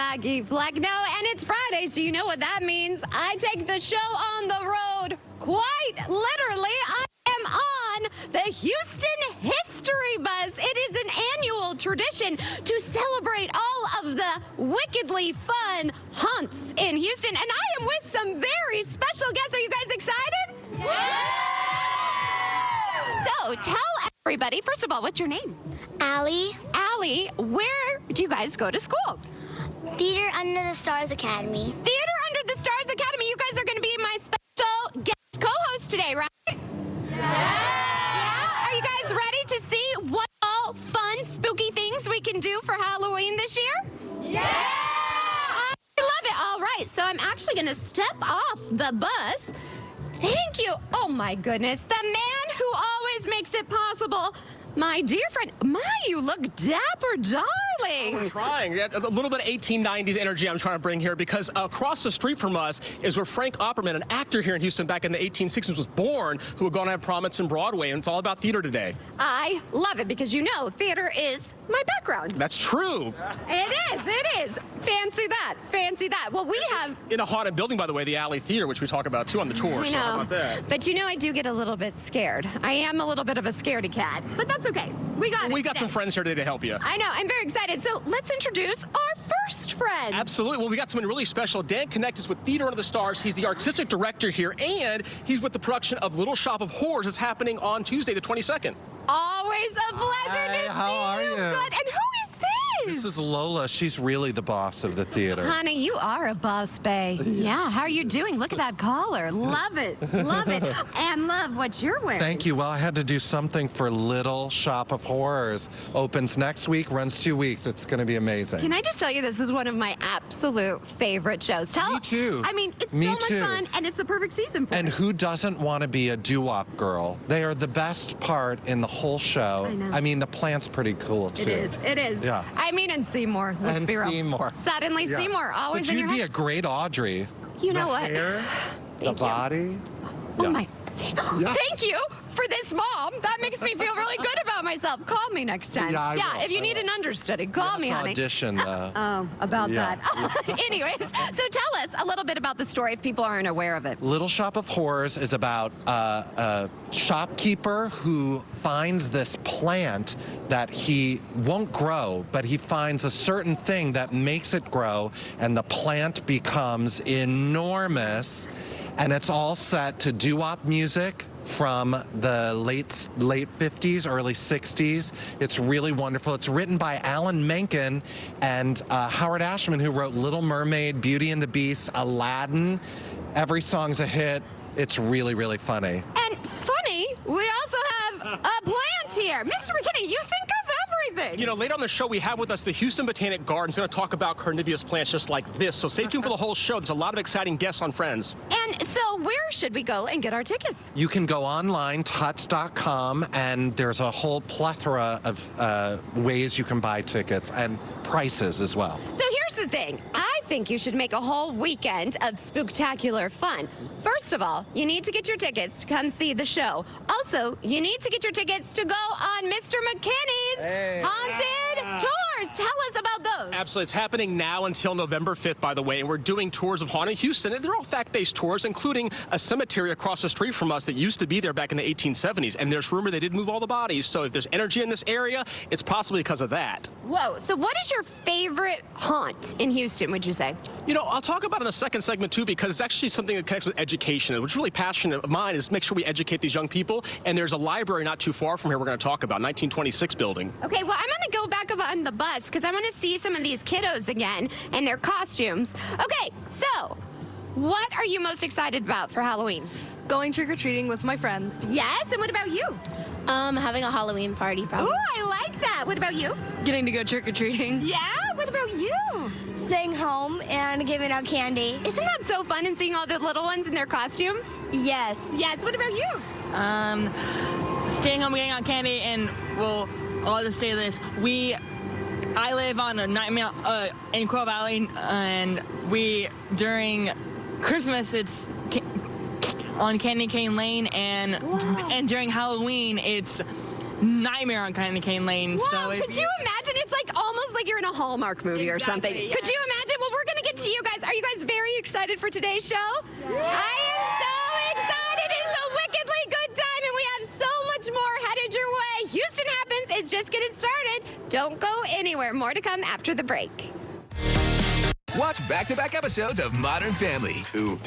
Maggie Fleckno, and it's Friday, so you know what that means. I take the show on the road. Quite literally, I am on the Houston History Bus. It is an annual tradition to celebrate all of the wickedly fun haunts in Houston, and I am with some very special guests. Are you guys excited? Yeah! So tell everybody, first of all, what's your name? Allie. Allie, where do you guys go to school? Theater Under the Stars Academy. Theater Under the Stars Academy. You guys are going to be my special guest co-host today, right? Yeah? Are you guys ready to see what all fun, spooky things we can do for Halloween this year? Yeah! I love it. All right, so I'm actually going to step off the bus. Thank you. Oh, my goodness. The man who always makes it possible. My dear friend, you look dapper, darling. I'm trying. A little bit of 1890s energy I'm trying to bring here, because across the street from us is where Frank Opperman, an actor here in Houston back in the 1860s, was born, who would go on to have prominence in Broadway, and it's all about theater today. I love it because, you know, theater is my background. That's true. It is. Fancy that. Fancy that. Well, we have... In a haunted building, by the way, the Alley Theater, which we talk about, too, on the tour. I know. So how about that? But, you know, I do get a little bit scared. I am a little bit of a scaredy cat. But that's okay. We got some friends here today to help you. I know. I'm very excited. So let's introduce our first friend. Absolutely. Well, we got someone really special. Dan Connect is with Theater Under the Stars. He's the artistic director here, and he's with the production of Little Shop of Horrors. It's happening on Tuesday, the 22nd. Always a pleasure to see you. How are you? Good. And who is this? This is Lola. She's really the boss of the theater. Honey, you are a boss, bae. Yeah, how are you doing? Look at that collar. Love it. Love it. And love what you're wearing. Thank you. Well, I had to do something for Little Shop of Horrors. Opens next week, runs 2 weeks. It's going to be amazing. Can I just tell you, this is one of my absolute favorite shows. Me too. I mean, it's Me so much too. fun, and it's the perfect season for And it. who doesn't want to be a doo-wop girl? They are the best part in the whole show. I know. I mean, the plant's pretty cool, too. It is. Yeah. I mean, and Seymour. Let's And be real. Seymour. Suddenly Yeah. Seymour, always But in you'd your be head. a great Audrey. You know the what? Hair, the Thank you. body. Oh Yeah. my. Yeah. Thank you for this, Mom. That makes me feel really good about myself. Call me next time. Yeah, I will. If you need an understudy, call me, Let's honey. audition, though. Oh, about Yeah. that. Anyways, so tell us a little bit about the story if people aren't aware of it. Little Shop of Horrors is about a shopkeeper who finds this plant that he won't grow, but he finds a certain thing that makes it grow, and the plant becomes enormous, and it's all set to doo-wop music from the late 50s, early 60s. It's really wonderful. It's written by Alan Menken and Howard Ashman, who wrote Little Mermaid, Beauty and the Beast, Aladdin. Every song's a hit. It's really, really funny. And funny, we also have a plant here. Mr. McKinney, you think of everything. You know, later on the show, we have with us the Houston Botanic Gardens going to talk about carnivorous plants just like this. So stay tuned for the whole show. There's a lot of exciting guests on Friends. And so where should we go and get our tickets? You can go online, tuts.com, and there's a whole plethora of ways you can buy tickets and prices as well. So here's the thing. I think you should make a whole weekend of spooktacular fun. First of all, you need to get your tickets to come see the show. Also, you need to get your tickets to go on Mr. McKinney's Haunted Tours. Tell us about those. Absolutely. It's happening now until November 5th, by the way, and we're doing tours of Haunted Houston, and they're all fact-based tours, including a cemetery across the street from us that used to be there back in the 1870s, and there's rumor they did move all the bodies, so if there's energy in this area, it's possibly because of that. Whoa. So what is your favorite haunt in Houston, would you say? You know, I'll talk about it in the second segment, too, because it's actually something that connects with education, which is really passionate of mine, is make sure we educate these young people, and there's a library not too far from here we're going to talk about, 1926 building. Okay, well, I'm going to go back up on the bus because I want to see some of these kiddos again and their costumes. Okay, so what are you most excited about for Halloween? Going trick-or-treating with my friends. Yes, and what about you? Having a Halloween party, probably. Ooh, I like that. What about you? Getting to go trick-or-treating. Yeah, what about you? Staying home and giving out candy. Isn't that so fun and seeing all the little ones in their costumes? Yes. Yes, what about you? Staying home, getting out candy, and, well, I'll just say this. I live on a Nightmare in Quail Valley, and during Christmas, it's on Candy Cane Lane, and during Halloween, it's Nightmare on Candy Cane Lane. Whoa, So could you imagine? It's like almost like you're in a Hallmark movie or something. Exactly, yeah. Could you imagine? Well, to you guys. Are you guys very excited for today's show? Yeah. I am so excited. It's a wickedly good time, and we have so much more headed your way. Houston Happens is just getting started. Don't go anywhere. More to come after the break. Watch back-to-back episodes of Modern Family. Two.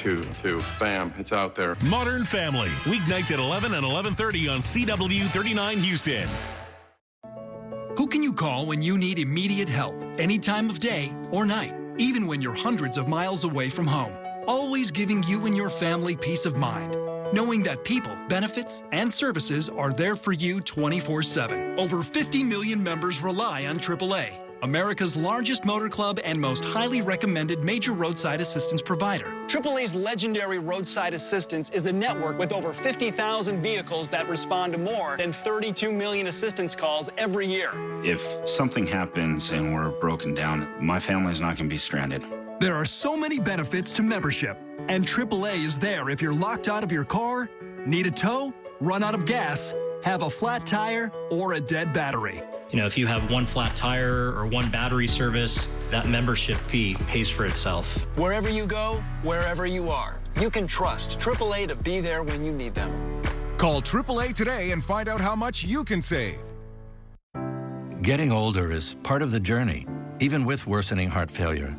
Bam, it's out there. Modern Family, weeknights at 11 and 11:30 on CW 39 Houston. Who can you call when you need immediate help, any time of day or night, even when you're hundreds of miles away from home? Always giving you and your family peace of mind, knowing that people, benefits, and services are there for you 24/7. Over 50 million members rely on AAA, America's largest motor club and most highly recommended major roadside assistance provider. AAA's legendary roadside assistance is a network with over 50,000 vehicles that respond to more than 32 million assistance calls every year. If something happens and we're broken down, my family's not going to be stranded. There are so many benefits to membership, and AAA is there if you're locked out of your car, need a tow, run out of gas, have a flat tire, or a dead battery. You know, if you have one flat tire or one battery service, that membership fee pays for itself. Wherever you go, wherever you are, you can trust AAA to be there when you need them. Call AAA today and find out how much you can save. Getting older is part of the journey, even with worsening heart failure.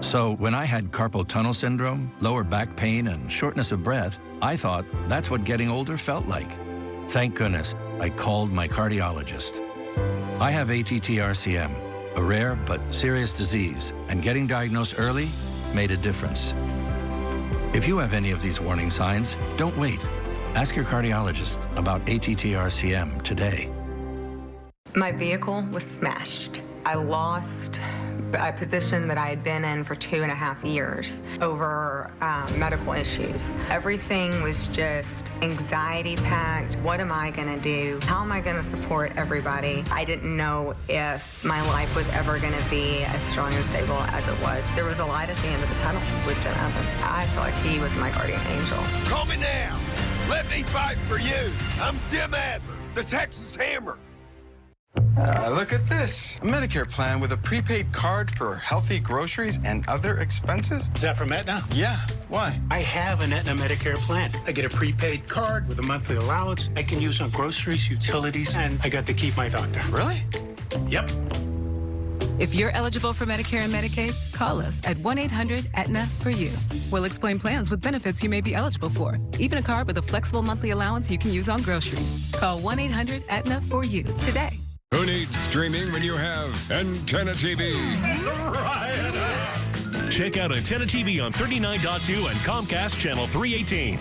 So when I had carpal tunnel syndrome, lower back pain, and shortness of breath, I thought that's what getting older felt like. Thank goodness I called my cardiologist. I have ATTR-CM, a rare but serious disease, and getting diagnosed early made a difference. If you have any of these warning signs, don't wait. Ask your cardiologist about ATTR-CM today. My vehicle was smashed. I lost a position that I had been in for 2.5 years over medical issues. Everything was just anxiety-packed. What am I going to do? How am I going to support everybody? I didn't know if my life was ever going to be as strong and stable as it was. There was a light at the end of the tunnel with Jim Evans. I felt like he was my guardian angel. Call me now. Let me fight for you. I'm Jim Adler, the Texas Hammer. Look at this. A Medicare plan with a prepaid card for healthy groceries and other expenses. Is that from Aetna? Yeah. Why? I have an Aetna Medicare plan. I get a prepaid card with a monthly allowance I can use on groceries, utilities, and I got to keep my doctor. Really? Yep. If you're eligible for Medicare and Medicaid, call us at 1-800-AETNA-FOR-YOU. We'll explain plans with benefits you may be eligible for, even a card with a flexible monthly allowance you can use on groceries. Call 1-800-AETNA-FOR-YOU today. Who needs streaming when you have Antenna TV? Check out Antenna TV on 39.2 and Comcast Channel 318.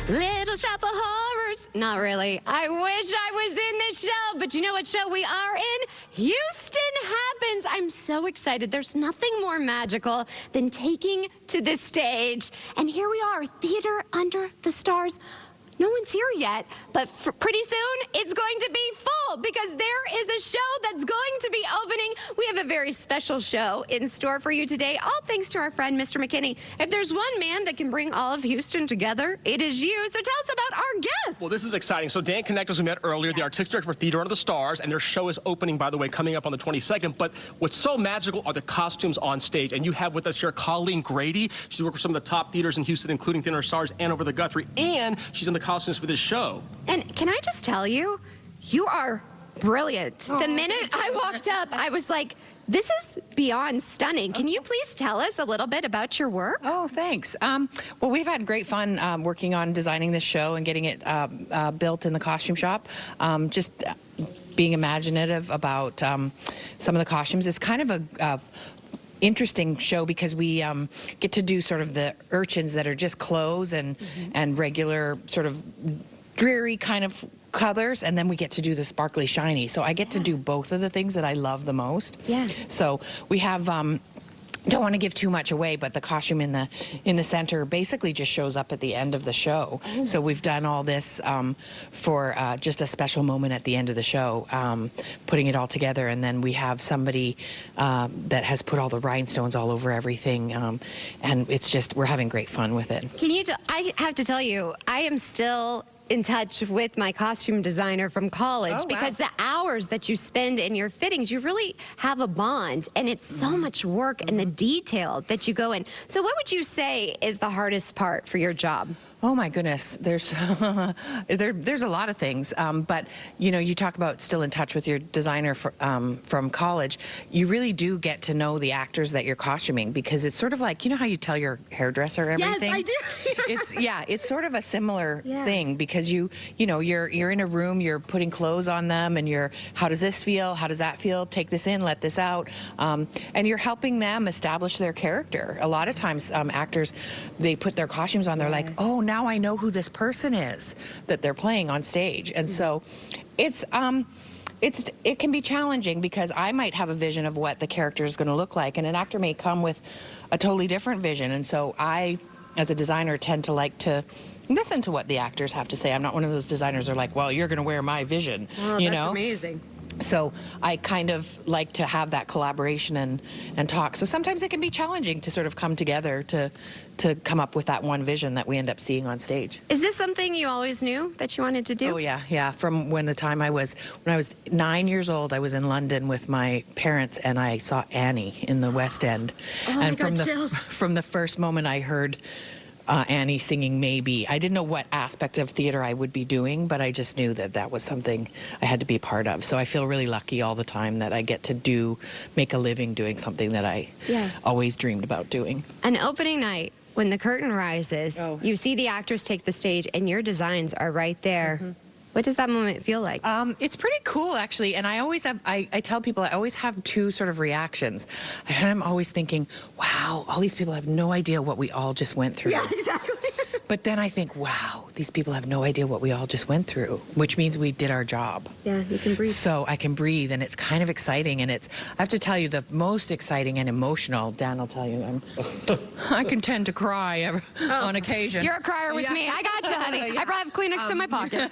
Little shop of horrors. Not really. I wish I was in this show, but you know what show we are in? Houston Happens. I'm so excited. There's nothing more magical than taking to the stage. And here we are, Theater Under the Stars. No one's here yet, but pretty soon it's going to be full because there is a show that's going to be opening. We have a very special show in store for you today, all thanks to our friend, Mr. McKinney. If there's one man that can bring all of Houston together, it is you. So tell us about our guest. Well, this is exciting. So Dan Connect, as we met earlier, the artistic director for Theater Under the Stars, and their show is opening, by the way, coming up on the 22nd. But what's so magical are the costumes on stage. And you have with us here Colleen Grady. She's worked for some of the top theaters in Houston, including Theater Under the Stars and Over the Guthrie. And she's in the costumes for this show. And can I just tell you, you are brilliant. The minute I walked up, I was like, this is beyond stunning. Can you please tell us a little bit about your work? Oh, thanks. Well, we've had great fun working on designing this show and getting it built in the costume shop. Just being imaginative about some of the costumes. It's kind of a interesting show because we get to do sort of the urchins that are just clothes and regular sort of dreary kind of colors, and then we get to do the sparkly shiny. So I get to do both of the things that I love the most. Yeah. So we have don't want to give too much away, but the costume in the center basically just shows up at the end of the show. Oh. So we've done all this for just a special moment at the end of the show, putting it all together, and then we have somebody that has put all the rhinestones all over everything, and it's just, we're having great fun with it. Can you? I have to tell you, I am still in touch with my costume designer from college because the hours that you spend in your fittings, you really have a bond, and it's so much work and the detail that you go in. So what would you say is the hardest part for your job? Oh my goodness, there's there's a lot of things, but you know, you talk about still in touch with your designer from college. You really do get to know the actors that you're costuming, because it's sort of like, you know how you tell your hairdresser everything? Yes, I do. It's sort of a similar thing, because you know, you're in a room, you're putting clothes on them, and you're, how does this feel? How does that feel? Take this in, let this out, and you're helping them establish their character. A lot of times, actors, they put their costumes on, they're like, oh, now I know who this person is that they're playing on stage. And so it can be challenging, because I might have a vision of what the character is going to look like, and an actor may come with a totally different vision. And so I, as a designer, tend to like to listen to what the actors have to say. I'm not one of those designers who are like, well, you're going to wear my vision. Oh, you that's know? amazing. So I kind of like to have that collaboration and talk. So sometimes it can be challenging to sort of come together to come up with that one vision that we end up seeing on stage. Is this something you always knew that you wanted to do? Oh yeah. From when I was 9 years old, I was in London with my parents, and I saw Annie in the West End. Oh, and I got chills. from the first moment I heard Annie singing Maybe, I didn't know what aspect of theater I would be doing, but I just knew that that was something I had to be a part of. So I feel really lucky all the time that I get to make a living doing something that I always dreamed about doing. An opening night, when the curtain rises, you see the actors take the stage, and your designs are right there. What does that moment feel like? It's pretty cool, actually. And I always have, I tell people, I always have two sort of reactions. And I'm always thinking, wow, all these people have no idea what we all just went through. Yeah, exactly. But then I think, wow, these people have no idea what we all just went through, which means we did our job. Yeah, you can breathe. So I can breathe, and it's kind of exciting. And I have to tell you, the most exciting and emotional, Dan will tell you, I can tend to cry on occasion. You're a crier with me. I got you, honey. I probably have Kleenex in my pocket.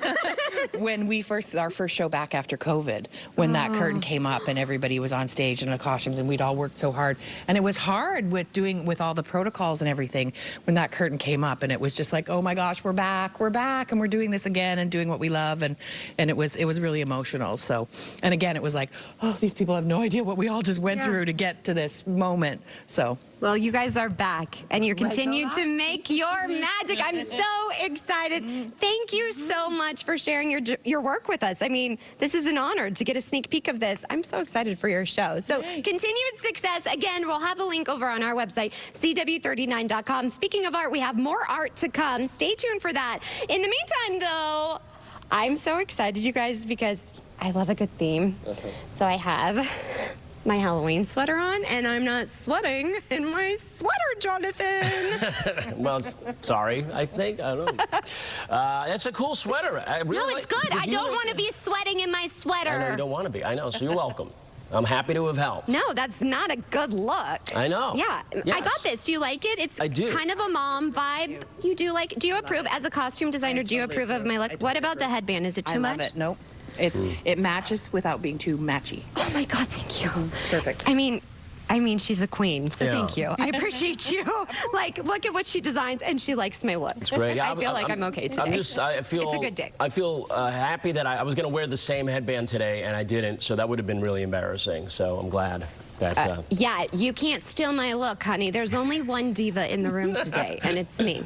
When our first show back after COVID, when that curtain came up and everybody was on stage in the costumes, and we'd all worked so hard, and it was hard with all the protocols and everything, when that curtain came up, and it was just like, oh my gosh, we're back, and we're doing this again, and doing what we love, and it was really emotional. So, and again, it was like, oh, these people have no idea what we all just went through to get to this moment. So. Well, you guys are back, and you're continuing to make your magic. I'm so excited. Thank you so much for sharing your work with us. I mean, this is an honor to get a sneak peek of this. I'm so excited for your show. So continued success. Again, we'll have a link over on our website, CW39.com. Speaking of art, we have more art to come. Stay tuned for that. In the meantime, though, I'm so excited, you guys, because I love a good theme. So I have my Halloween sweater on, and I'm not sweating in my sweater, Jonathan. Well, sorry, I think. I don't know. That's a cool sweater. No, it's good. I don't want to be sweating in my sweater. I know you don't want to be. I know, so you're welcome. I'm happy to have helped. No, that's not a good look. I know. Yeah, yes. I got this. Do you like it? It's I do. Kind of a mom vibe. You do like? Do you approve as a costume designer? Do you approve of my look? What about the headband? Is it too much? I love it. Nope. It matches without being too matchy. Oh my God, thank you. Perfect. I mean, she's a queen, so thank you. I appreciate you. Like, look at what she designs, and she likes my look. It's great. I feel like I'm okay today. I feel it's a good day. I feel happy that I was going to wear the same headband today, and I didn't, so that would have been really embarrassing. So I'm glad that. Yeah, you can't steal my look, honey. There's only one diva in the room today, and it's me.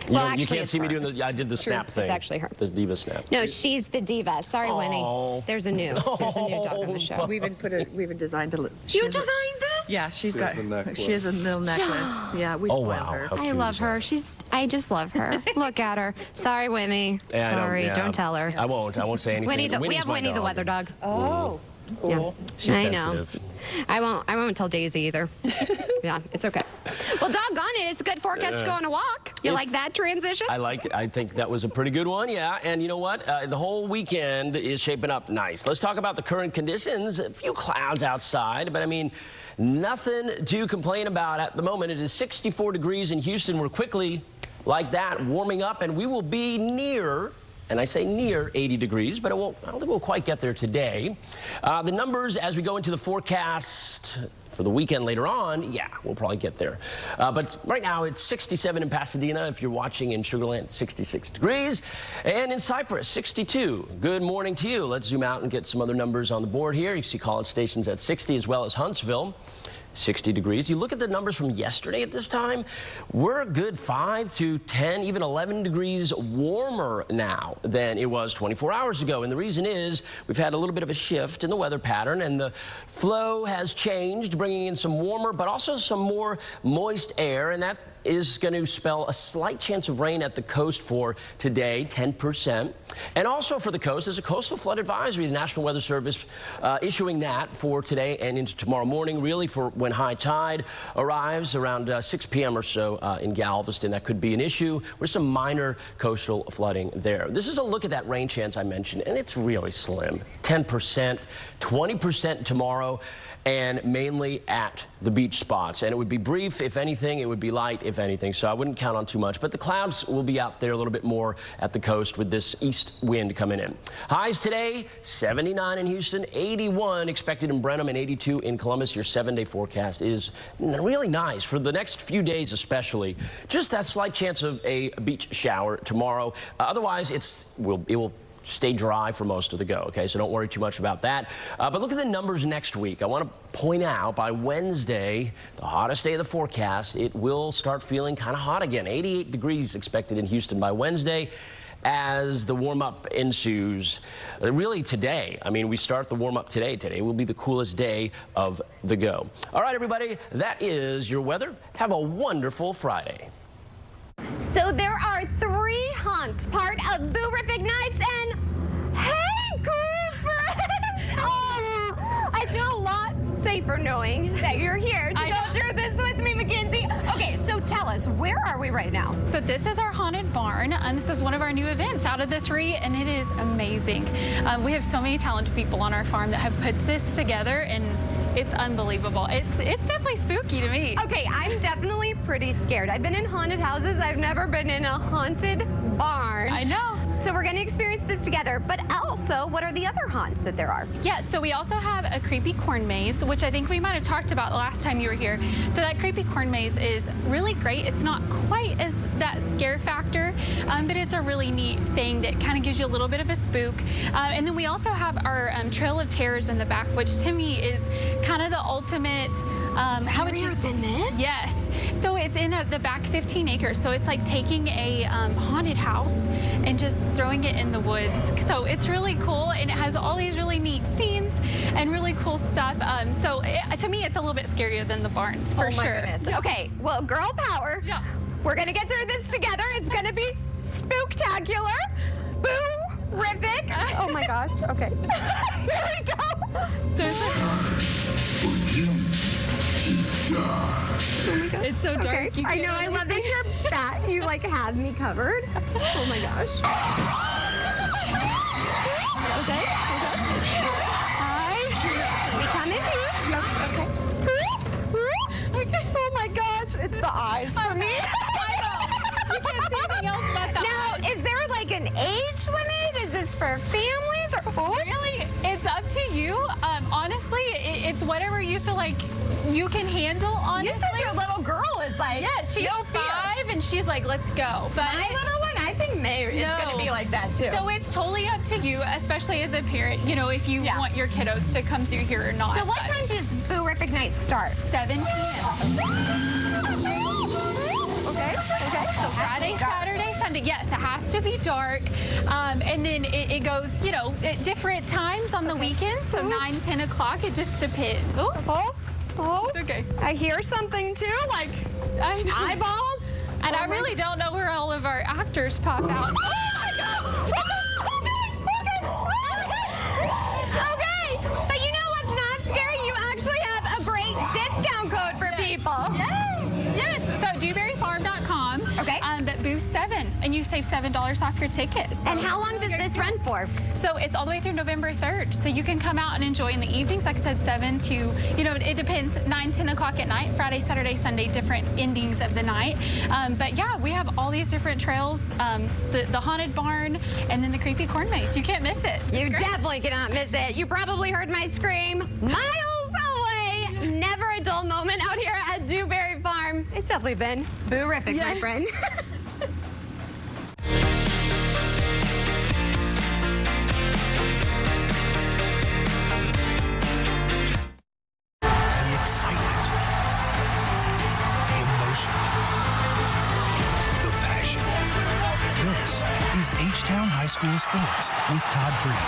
You can't see me doing I did the snap thing. It's actually her. The diva snap. No, she's the diva. Sorry, Winnie. There's a new dog on the show. We even designed a. You designed this? Yeah, she has a little necklace. Yeah, we spoiled her. I love her. I just love her. Look at her. Sorry, Winnie. Yeah, Sorry, don't tell her. I won't say anything. We have Winnie the weather dog. Oh. Yeah. She's I sensitive. know. I won't tell Daisy either. Yeah, it's okay. Well, doggone it, it's a good forecast to go on a walk. You like that transition? I like it. I think that was a pretty good one, yeah. And you know what? The whole weekend is shaping up nice. Let's talk about the current conditions. A few clouds outside, but I mean, nothing to complain about at the moment. It is 64 degrees in Houston. We're quickly, like that, warming up, and we will be near, and I say near 80 degrees, but I don't think we'll quite get there today. The numbers as we go into the forecast for the weekend later on, yeah, we'll probably get there. But right now it's 67 in Pasadena. If you're watching in Sugar Land, 66 degrees. And in Cypress, 62. Good morning to you. Let's zoom out and get some other numbers on the board here. You see college stations at 60 as well as Huntsville. 60 degrees. You look at the numbers from yesterday at this time, we're a good 5 to 10, even 11 degrees warmer now than it was 24 hours ago. And the reason is we've had a little bit of a shift in the weather pattern, and the flow has changed, bringing in some warmer but also some more moist air, and that is going to spell a slight chance of rain at the coast for today, 10%. And also for the coast, there's a coastal flood advisory. The National Weather Service issuing that for today and into tomorrow morning, really for when high tide arrives around 6 p.m. or so in Galveston. That could be an issue. There's some minor coastal flooding there. This is a look at that rain chance I mentioned, and it's really slim. 10%, 20% tomorrow, and mainly at the beach spots. And it would be brief, if anything. It would be light, if anything. So I wouldn't count on too much. But the clouds will be out there a little bit more at the coast with this east wind coming in. Highs today, 79 in Houston, 81 expected in Brenham, and 82 in Columbus. Your 7-day forecast is really nice for the next few days especially. Just that slight chance of a beach shower tomorrow. Otherwise, it will stay dry for most of the go, okay? So don't worry too much about that. But look at the numbers next week. I want to point out by Wednesday, the hottest day of the forecast, it will start feeling kind of hot again. 88 degrees expected in Houston by Wednesday as the warm-up ensues. Really today, I mean, we start the warm-up today. Today will be the coolest day of the go. All right, everybody, that is your weather. Have a wonderful Friday. So there are 3 haunts, part of Boo-rific Nights, and hey, cool friends! Oh, I feel a lot safer knowing that you're here to go through this with me, Mackenzie. Okay, so tell us, where are we right now? So this is our haunted barn. This is one of our new events out of the 3, and it is amazing. We have so many talented people on our farm that have put this together, and it's unbelievable. It's definitely spooky to me. Okay, I'm definitely pretty scared. I've been in haunted houses. I've never been in a haunted barn. I know. So we're going to experience this together. But also, what are the other haunts that there are? Yeah, so we also have a creepy corn maze, which I think we might have talked about the last time you were here. So that creepy corn maze is really great. It's not quite as that scare factor, but it's a really neat thing that kind of gives you a little bit of a spook. And then we also have our Trail of Terrors in the back, which to me is kind of the ultimate. How would you than this? Yes. So it's in the back 15 acres. So it's like taking a haunted house and just throwing it in the woods. So it's really cool, and it has all these really neat scenes and really cool stuff. To me, it's a little bit scarier than the barns, for sure. Goodness. Yeah. Okay, well, girl power. Yeah. We're going to get through this together. It's going to be spooktacular. Boo-rific. Oh my gosh. Okay. Here we go. It's so dark. Okay. I know. I love that you're fat. You like have me covered. Oh my gosh. Okay. Hi. We come in here. Okay. Oh my gosh. It's the eyes for me. I know. You can't see anything else but the eyes. Now, is there like an age limit? Is this for families or really? It's up to you. Honestly, it's whatever you feel like you can handle, honestly. You said your little girl is like, yeah, she's 5 and she's like, let's go. But my little one, I think maybe it's going to be like that too. So it's totally up to you, especially as a parent, you know, if you want your kiddos to come through here or not. So what time does Boo-rific Night start? 7 p.m. Okay. So Friday, Saturday, Sunday. Yes, it has to be dark. And then it goes, you know, at different times on the weekends. So 9, 10 o'clock. It just depends. Oh, okay. I hear something too, like eyeballs. And I really don't know where all of our actors pop out. Oh my gosh! Okay, but you know save $7 off your ticket. So. And how long does this run for? So it's all the way through November 3rd. So you can come out and enjoy in the evenings, like I said, 7 to, you know, it depends, 9, 10 o'clock at night, Friday, Saturday, Sunday, different endings of the night. But yeah, we have all these different trails, the Haunted Barn, and then the Creepy Corn Maze. You can't miss it. You definitely cannot miss it. You probably heard my scream miles away. Never a dull moment out here at Dewberry Farm. It's definitely been boo-rific, my friend. The excitement, the emotion, the passion. This is H-Town High School Sports with Todd Freed.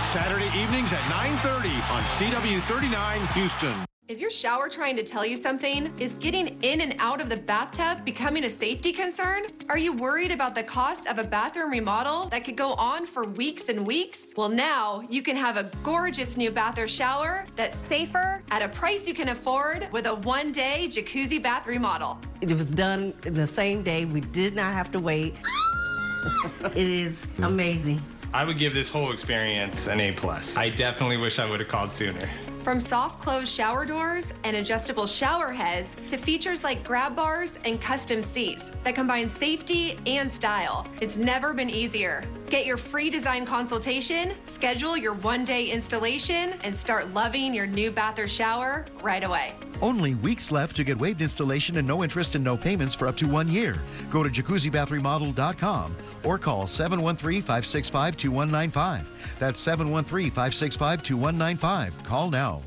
Saturday evenings at 9:30 on CW 39 Houston. Is your shower trying to tell you something? Is getting in and out of the bathtub becoming a safety concern? Are you worried about the cost of a bathroom remodel that could go on for weeks and weeks? Well, now you can have a gorgeous new bath or shower that's safer at a price you can afford with a one-day jacuzzi bath remodel. It was done the same day. We did not have to wait. It is amazing. I would give this whole experience an A+. I definitely wish I would have called sooner. From soft close shower doors and adjustable shower heads to features like grab bars and custom seats that combine safety and style, it's never been easier. Get your free design consultation, schedule your one-day installation, and start loving your new bath or shower right away. Only weeks left to get waived installation and no interest and no payments for up to 1 year. Go to jacuzzibathremodel.com or call 713-565-2195. That's 713-565-2195. Call now.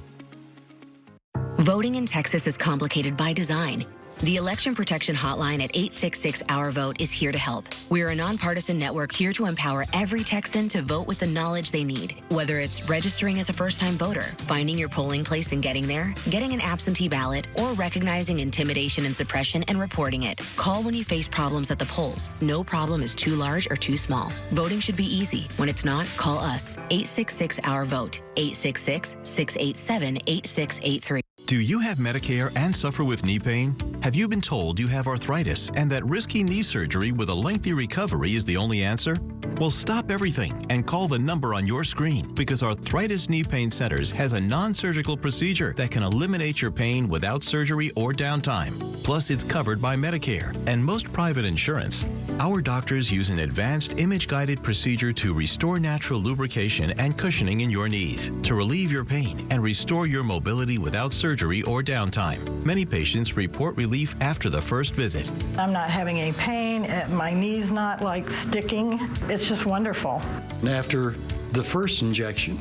Voting in Texas is complicated by design. The Election Protection Hotline at 866-OUR-VOTE is here to help. We're a nonpartisan network here to empower every Texan to vote with the knowledge they need. Whether it's registering as a first-time voter, finding your polling place and getting there, getting an absentee ballot, or recognizing intimidation and suppression and reporting it. Call when you face problems at the polls. No problem is too large or too small. Voting should be easy. When it's not, call us. 866-OUR-VOTE. 866-687-8683. Do you have Medicare and suffer with knee pain? Have you been told you have arthritis and that risky knee surgery with a lengthy recovery is the only answer? Well, stop everything and call the number on your screen, because Arthritis Knee Pain Centers has a non-surgical procedure that can eliminate your pain without surgery or downtime. Plus, it's covered by Medicare and most private insurance. Our doctors use an advanced image-guided procedure to restore natural lubrication and cushioning in your knees, to relieve your pain and restore your mobility without surgery or downtime. Many patients report relief after the first visit. I'm not having any pain. My knee's not like sticking. It's just wonderful. And after the first injection,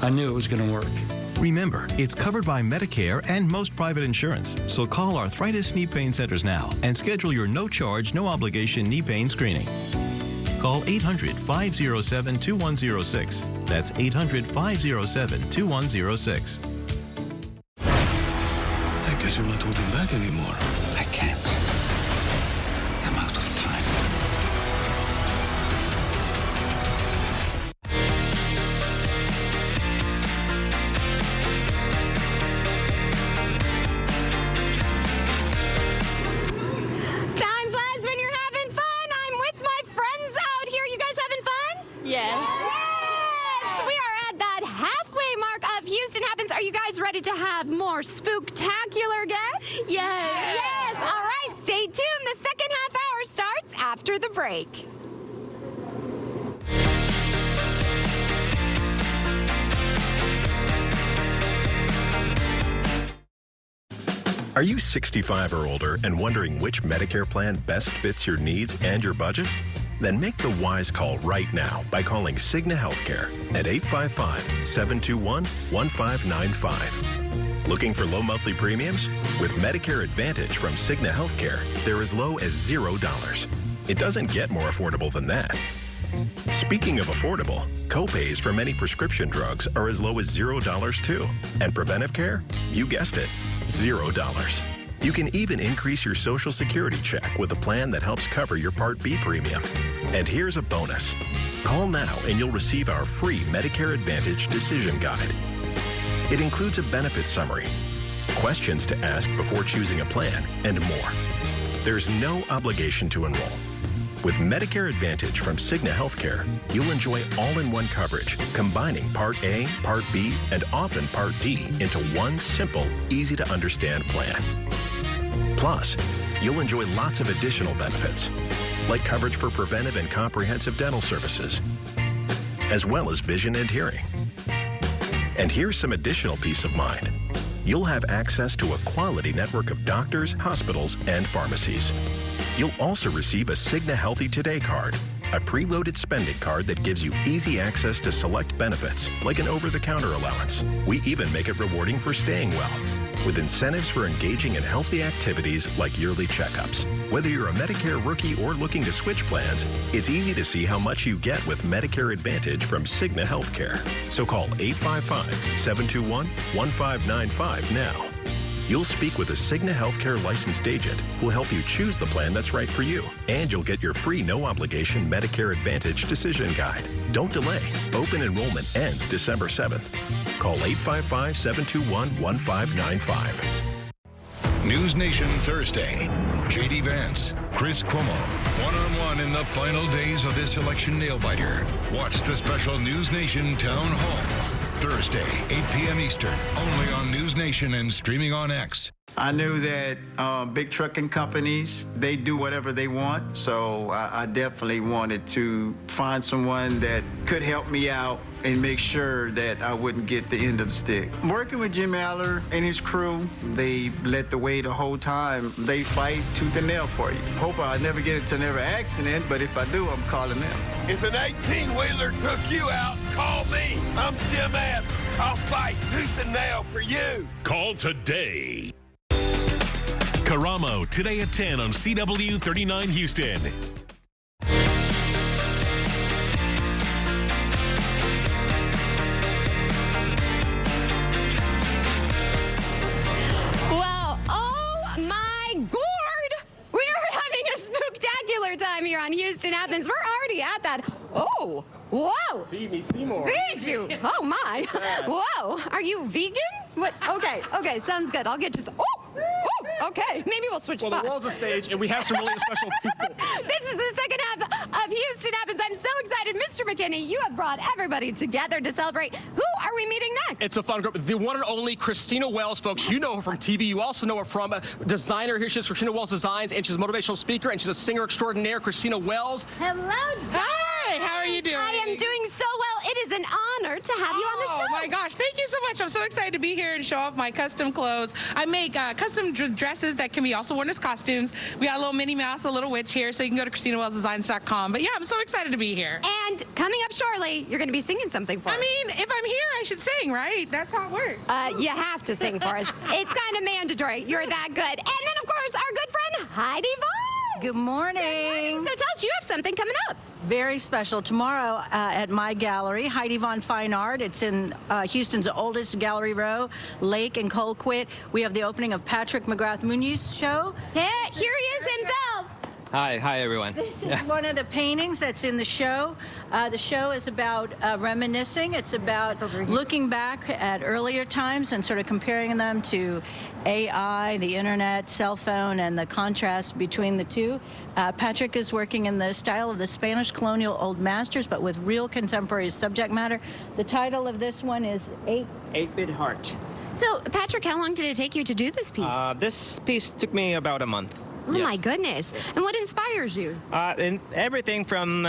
I knew it was going to work. Remember, it's covered by Medicare and most private insurance. So call Arthritis Knee Pain Centers now and schedule your no-charge, no-obligation knee pain screening. Call 800-507-2106. That's 800-507-2106. I guess you're not holding back anymore. I can't. I'm out of time. Time flies when you're having fun. I'm with my friends out here. You guys having fun? Yes. Yes! We are at that halfway mark of Houston Happens. Are you guys ready to have more spooktacular guests? Yes. Yes. All right, stay tuned. The second half hour starts after the break. Are you 65 or older and wondering which Medicare plan best fits your needs and your budget? Then make the wise call right now by calling Cigna Healthcare at 855-721-1595. Looking for low monthly premiums? With Medicare Advantage from Cigna Healthcare, they're as low as $0. It doesn't get more affordable than that. Speaking of affordable, copays for many prescription drugs are as low as $0 too. And preventive care? You guessed it, $0. You can even increase your Social Security check with a plan that helps cover your Part B premium. And here's a bonus. Call now and you'll receive our free Medicare Advantage Decision Guide. It includes a benefit summary, questions to ask before choosing a plan, and more. There's no obligation to enroll. With Medicare Advantage from Cigna Healthcare, you'll enjoy all-in-one coverage, combining Part A, Part B, and often Part D into one simple, easy-to-understand plan. Plus, you'll enjoy lots of additional benefits, like coverage for preventive and comprehensive dental services, as well as vision and hearing. And here's some additional peace of mind. You'll have access to a quality network of doctors, hospitals, and pharmacies. You'll also receive a Cigna Healthy Today card, a preloaded spending card that gives you easy access to select benefits, like an over-the-counter allowance. We even make it rewarding for staying well, with incentives for engaging in healthy activities like yearly checkups. Whether you're a Medicare rookie or looking to switch plans, it's easy to see how much you get with Medicare Advantage from Cigna Healthcare. So call 855-721-1595 now. You'll speak with a Cigna Healthcare licensed agent who'll help you choose the plan that's right for you. And you'll get your free no-obligation Medicare Advantage decision guide. Don't delay. Open enrollment ends December 7th. Call 855-721-1595. News Nation Thursday. J.D. Vance, Chris Cuomo, one-on-one in the final days of this election nail-biter. Watch the special News Nation Town Hall. Thursday, 8 p.m. Eastern, only on News Nation and streaming on X. I knew that big trucking companies, they do whatever they want, so I definitely wanted to find someone that could help me out and make sure that I wouldn't get the end of the stick. Working with Jim Aller and his crew, they led the way the whole time. They fight tooth and nail for you. Hope I never get into another accident, but if I do, I'm calling them. If an 18-wheeler took you out, call me. I'm Jim Adler. I'll fight tooth and nail for you. Call today. Karamo, today at 10 on CW 39 Houston. Well, oh my gourd! We are having a spooktacular time here on Houston Happens. We're already at that. Oh, whoa! Feed me, Seymour. Feed you. Oh my. Whoa. Are you vegan? What? Okay. Okay. Sounds good. I'll get you some. Oh. Okay. Maybe we'll switch spots. Well, the world's a stage, and we have some really special people. This is the second half of Houston Happens. I'm so excited. Mr. McKinney, you have brought everybody together to celebrate. Who are we meeting next? It's a fun group. The one and only Christina Wells, folks. You know her from TV. You also know her from a designer. Here she is, Christina Wells Designs, and she's a motivational speaker, and she's a singer extraordinaire, Christina Wells. Hello, Hi, how are you doing? I am doing so well. It is an honor to have you on the show. Oh my gosh, thank you so much. I'm so excited to be here and show off my custom clothes. I make custom dresses that can be also worn as costumes. We got a little Minnie Mouse, a little witch here, so you can go to ChristinaWellsDesigns.com. But yeah, I'm so excited to be here. And coming up shortly, you're going to be singing something for us. I mean, if I'm here, I should sing, right? That's how it works. You have to sing for us. It's kind of mandatory. You're that good. And then, of course, our good friend, Heidi Vaughn. Good morning. So tell us, you have something coming up. Very special. Tomorrow at my gallery, Heidi Vaughn Fine Art. It's in Houston's oldest gallery row, Lake and Colquitt. We have the opening of Patrick McGrath Muniz's show. Yeah, here he is himself. Hi everyone. This is one of the paintings that's in the show. The show is about reminiscing. It's about looking back at earlier times and sort of comparing them to AI, the internet, cell phone, and the contrast between the two. Patrick is working in the style of the Spanish colonial old masters, but with real contemporary subject matter. The title of this one is 8-Bit Heart. So, Patrick, how long did it take you to do this piece? This piece took me about a month. Oh, my goodness. And what inspires you? And everything from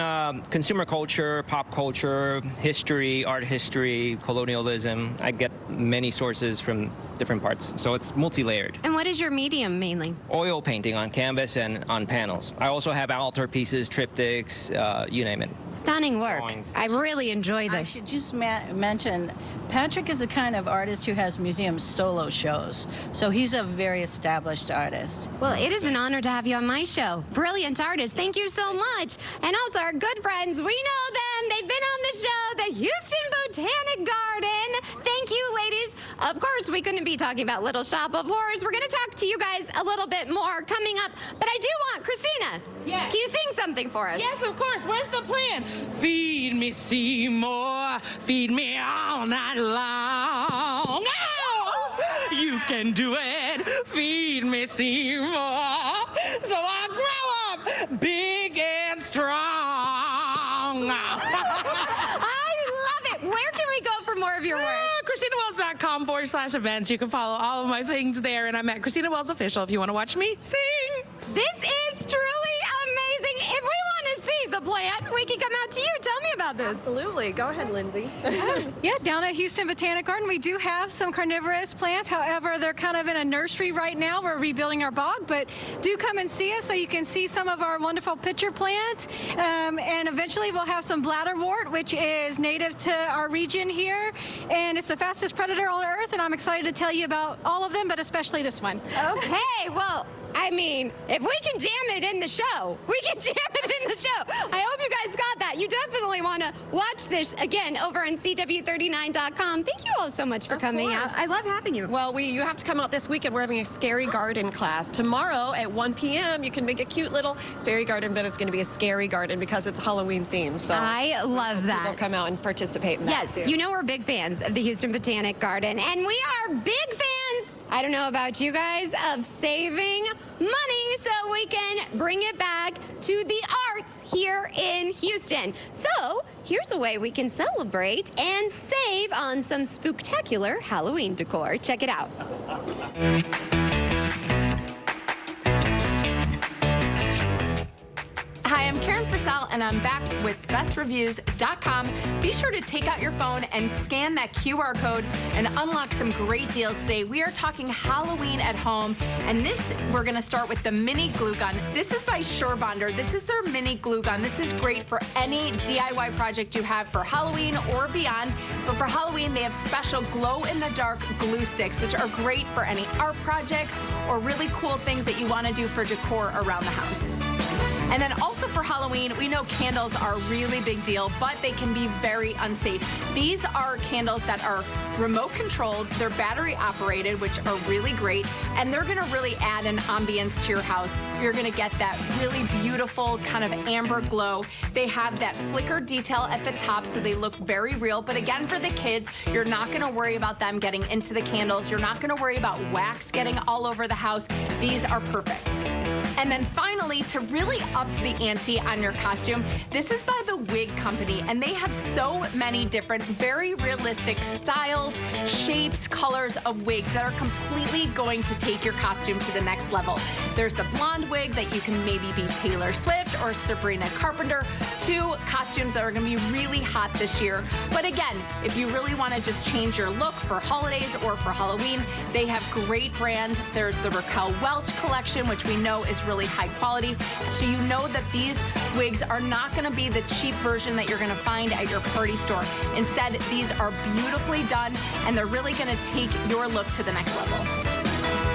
consumer culture, pop culture, history, art history, colonialism. I get many sources from different parts, so it's multi-layered. And what is your medium, mainly? Oil painting on canvas and on panels. I also have altarpieces, triptychs, you name it. Stunning work. Drawings. I really enjoy this. I should just mention, Patrick is the kind of artist who has museum solo shows, so he's a very established artist. Well, it is an honor to have you on my show. Brilliant artist. Thank you so much. And also our good friends, we know them. They've been on the show, the Houston Botanic Garden. Thank you, ladies. Of course, we couldn't be talking about Little Shop of Horrors. We're going to talk to you guys a little bit more coming up. But I do want, Christina, yes. Can you sing something for us? Yes, of course. Where's the plan? Feed me, Seymour. Feed me all night long. Oh, you can do it. Feed me, Seymour. So I'll grow up big and strong. of your work? ChristinaWells.com/events. You can follow all of my things there, and I'm at Christina Wells Official if you want to watch me sing. This is truly amazing. If we want to see the plant, we can come out to you. Tell me about this. Absolutely. Go ahead, Lindsay. Yeah, down at Houston Botanic Garden, we do have some carnivorous plants. However, they're kind of in a nursery right now. We're rebuilding our bog, but do come and see us so you can see some of our wonderful pitcher plants. And eventually we'll have some bladderwort, which is native to our region here. And it's the fastest predator on Earth, and I'm excited to tell you about all of them, but especially this one. Okay, well, I mean, if we can jam it in the show, we can jam it in the show. I hope you guys got that. You definitely want to watch this again over on CW39.com. Thank you all so much for coming out. I love having you. Well, you have to come out this weekend. We're having a scary garden class. Tomorrow at 1 p.m., you can make a cute little fairy garden, but it's going to be a scary garden because it's Halloween themed. So I love that. People come out and participate in that. Yes, too. you know we're big fans of the Houston Botanic Garden, and we are big fans, I don't know about you guys, of saving money so we can bring it back to the arts here in Houston. So here's a way we can celebrate and save on some spooktacular Halloween decor. Check it out. Hi, I'm Karen Fursell, and I'm back with bestreviews.com. Be sure to take out your phone and scan that QR code and unlock some great deals today. We are talking Halloween at home, and we're going to start with the mini glue gun. This is by Surebonder. This is their mini glue gun. This is great for any DIY project you have for Halloween or beyond. But for Halloween, they have special glow-in-the-dark glue sticks, which are great for any art projects or really cool things that you want to do for decor around the house. And then also for Halloween, we know candles are a really big deal, but they can be very unsafe. These are candles that are remote controlled, they're battery operated, which are really great, and they're gonna really add an ambience to your house. You're gonna get that really beautiful kind of amber glow. They have that flicker detail at the top, so they look very real. But again, for the kids, you're not gonna worry about them getting into the candles. You're not gonna worry about wax getting all over the house. These are perfect. And then finally, to really up the ante on your costume, this is by the Wig Company, and they have so many different, very realistic styles, shapes, colors of wigs that are completely going to take your costume to the next level. There's the blonde wig that you can maybe be Taylor Swift or Sabrina Carpenter, two costumes that are going to be really hot this year. But again, if you really want to just change your look for holidays or for Halloween, they have great brands. There's the Raquel Welch collection, which we know is really high quality. So you know that these wigs are not going to be the cheap version that you're going to find at your party store. Instead, these are beautifully done, and they're really going to take your look to the next level.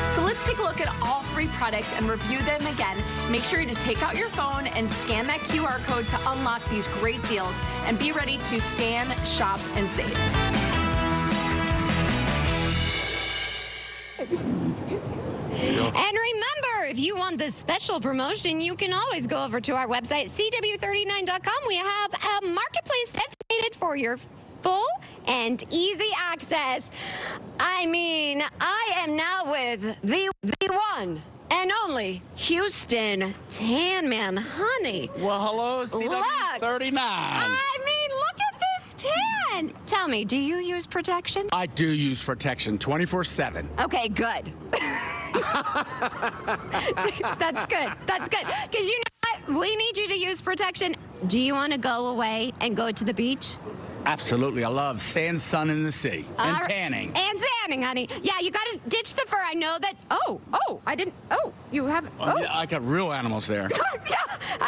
So let's take a look at all three products and review them again. Make sure to take out your phone and scan that QR code to unlock these great deals, and be ready to scan, shop, and save. And remember, if you want this special promotion, you can always go over to our website, CW39.com. We have a marketplace designated for your full and easy access. I mean, I am now with the one and only Houston Tan Man Honey. Well, hello, CW39. I mean, look at this tan. Tell me, do you use protection? I do use protection 24/7. Okay, good. That's good. That's good. Because you know what? We need you to use protection. Do you want to go away and go to the beach? Absolutely. I love sand, sun, and the sea. And tanning. And tanning, honey. Yeah, you got to ditch the fur. I know that. You have. Yeah, I got real animals there. Yeah.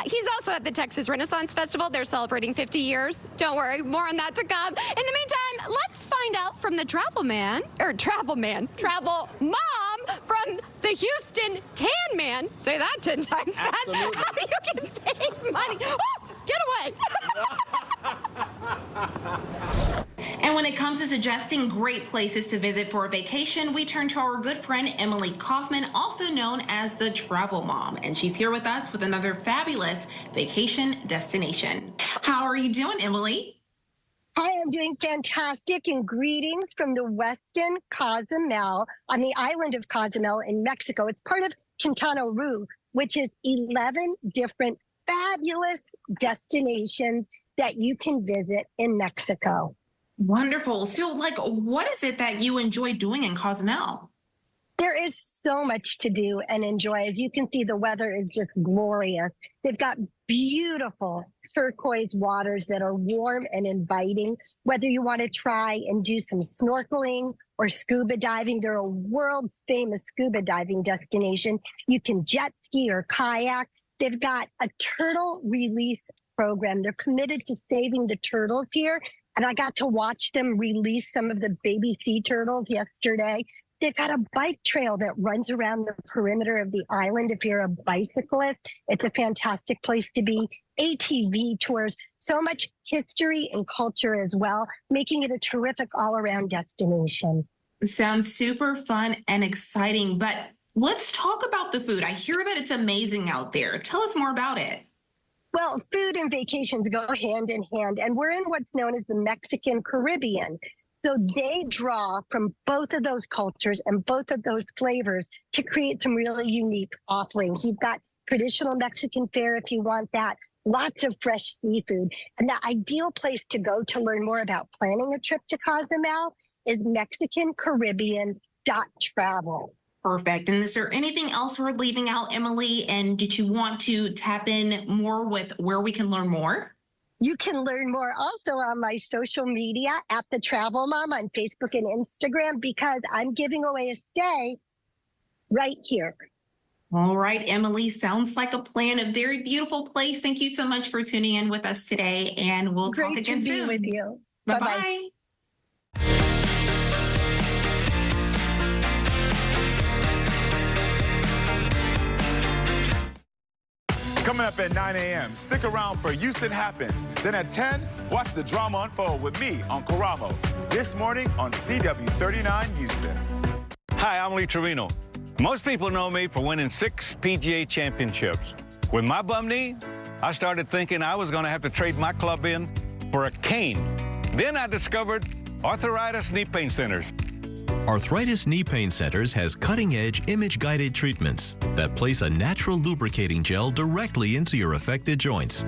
He's also at the Texas Renaissance Festival. They're celebrating 50 years. Don't worry, more on that to come. In the meantime, let's find out from the travel mom from the Houston Tan Man. Say that 10 times fast. Absolutely. How you can save money. Oh, get away. And when it comes to suggesting great places to visit for a vacation, we turn to our good friend Emily Kaufman, also known as the Travel Mom. And she's here with us with another fabulous vacation destination. How are you doing, Emily? Hi, I'm doing fantastic, and greetings from the Westin Cozumel on the island of Cozumel in Mexico. It's part of Quintana Roo, which is 11 different fabulous destinations that you can visit in Mexico. Wonderful. So, like, what is it that you enjoy doing in Cozumel? There is so much to do and enjoy. As you can see, the weather is just glorious. They've got beautiful turquoise waters that are warm and inviting. Whether you want to try and do some snorkeling or scuba diving, they're a world famous scuba diving destination. You can jet ski or kayak. They've got a turtle release program. They're committed to saving the turtles here. And I got to watch them release some of the baby sea turtles yesterday. They've got a bike trail that runs around the perimeter of the island. If you're a bicyclist, it's a fantastic place to be. ATV tours, so much history and culture as well, making it a terrific all-around destination. Sounds super fun and exciting, but let's talk about the food. I hear that it's amazing out there. Tell us more about it. Well, food and vacations go hand in hand, and we're in what's known as the Mexican Caribbean. So they draw from both of those cultures and both of those flavors to create some really unique offerings. You've got traditional Mexican fare if you want that, lots of fresh seafood. And the ideal place to go to learn more about planning a trip to Cozumel is MexicanCaribbean.travel. Perfect. And is there anything else we're leaving out, Emily? And did you want to tap in more with where we can learn more? You can learn more also on my social media at The Travel Mom on Facebook and Instagram, because I'm giving away a stay right here. All right, Emily, sounds like a plan. A very beautiful place. Thank you so much for tuning in with us today, and we'll talk again soon. Great to be with you. Bye-bye. Coming up at 9 a.m., stick around for Houston Happens. Then at 10, watch the drama unfold with me on Karamo. This morning on CW39 Houston. Hi, I'm Lee Trevino. Most people know me for winning 6 PGA championships. With my bum knee, I started thinking I was going to have to trade my club in for a cane. Then I discovered Arthritis Knee Pain Centers. Arthritis Knee Pain Centers has cutting-edge image-guided treatments that place a natural lubricating gel directly into your affected joints.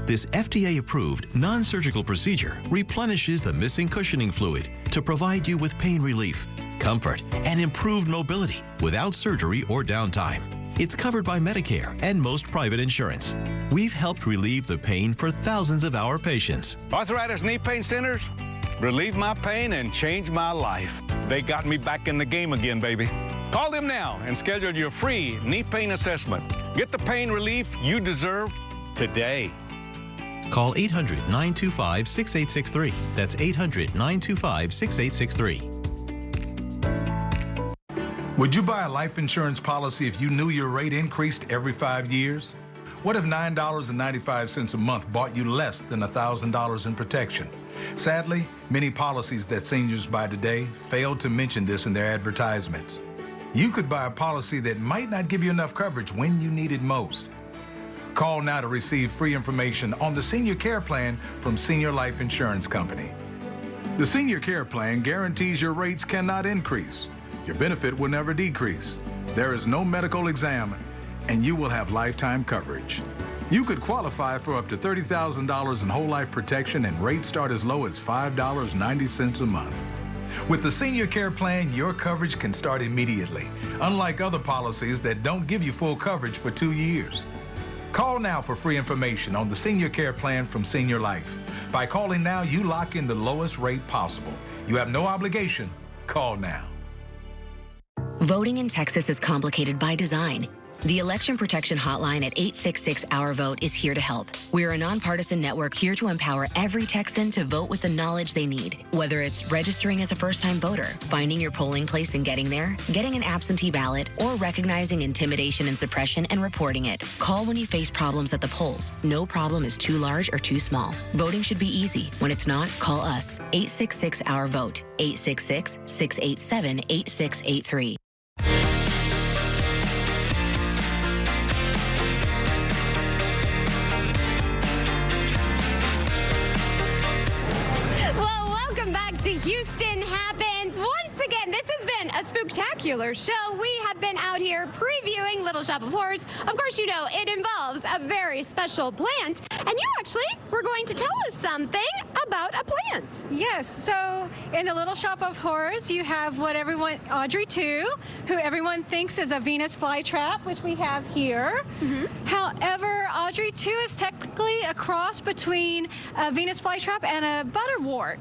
This FDA-approved, non-surgical procedure replenishes the missing cushioning fluid to provide you with pain relief, comfort, and improved mobility without surgery or downtime. It's covered by Medicare and most private insurance. We've helped relieve the pain for thousands of our patients. Arthritis Knee Pain Centers relieve my pain and change my life. They got me back in the game again, baby. Call them now and schedule your free knee pain assessment. Get the pain relief you deserve today. Call 800-925-6863. That's 800-925-6863. Would you buy a life insurance policy if you knew your rate increased every 5 years? What if $9.95 a month bought you less than $1,000 in protection? Sadly, many policies that seniors buy today fail to mention this in their advertisements. You could buy a policy that might not give you enough coverage when you need it most. Call now to receive free information on the Senior Care Plan from Senior Life Insurance Company. The Senior Care Plan guarantees your rates cannot increase. Your benefit will never decrease. There is no medical exam, and you will have lifetime coverage. You could qualify for up to $30,000 in whole life protection, and rates start as low as $5.90 a month. With the Senior Care Plan, your coverage can start immediately, unlike other policies that don't give you full coverage for 2 years. Call now for free information on the Senior Care Plan from Senior Life. By calling now, you lock in the lowest rate possible. You have no obligation. Call now. Voting in Texas is complicated by design. The Election Protection Hotline at 866-OUR-VOTE is here to help. We're a nonpartisan network here to empower every Texan to vote with the knowledge they need. Whether it's registering as a first-time voter, finding your polling place and getting there, getting an absentee ballot, or recognizing intimidation and suppression and reporting it. Call when you face problems at the polls. No problem is too large or too small. Voting should be easy. When it's not, call us. 866-OUR-VOTE. 866-687-8683. To Houston Happens. Once again, this has been a spooktacular show. We have been out here previewing Little Shop of Horrors. Of course, you know, it involves a very special plant. And you actually were going to tell us something about a plant. Yes, so in the Little Shop of Horrors, you have Audrey 2, who everyone thinks is a Venus flytrap, which we have here. However, Audrey 2 is technically a cross between a Venus flytrap and a butterwort.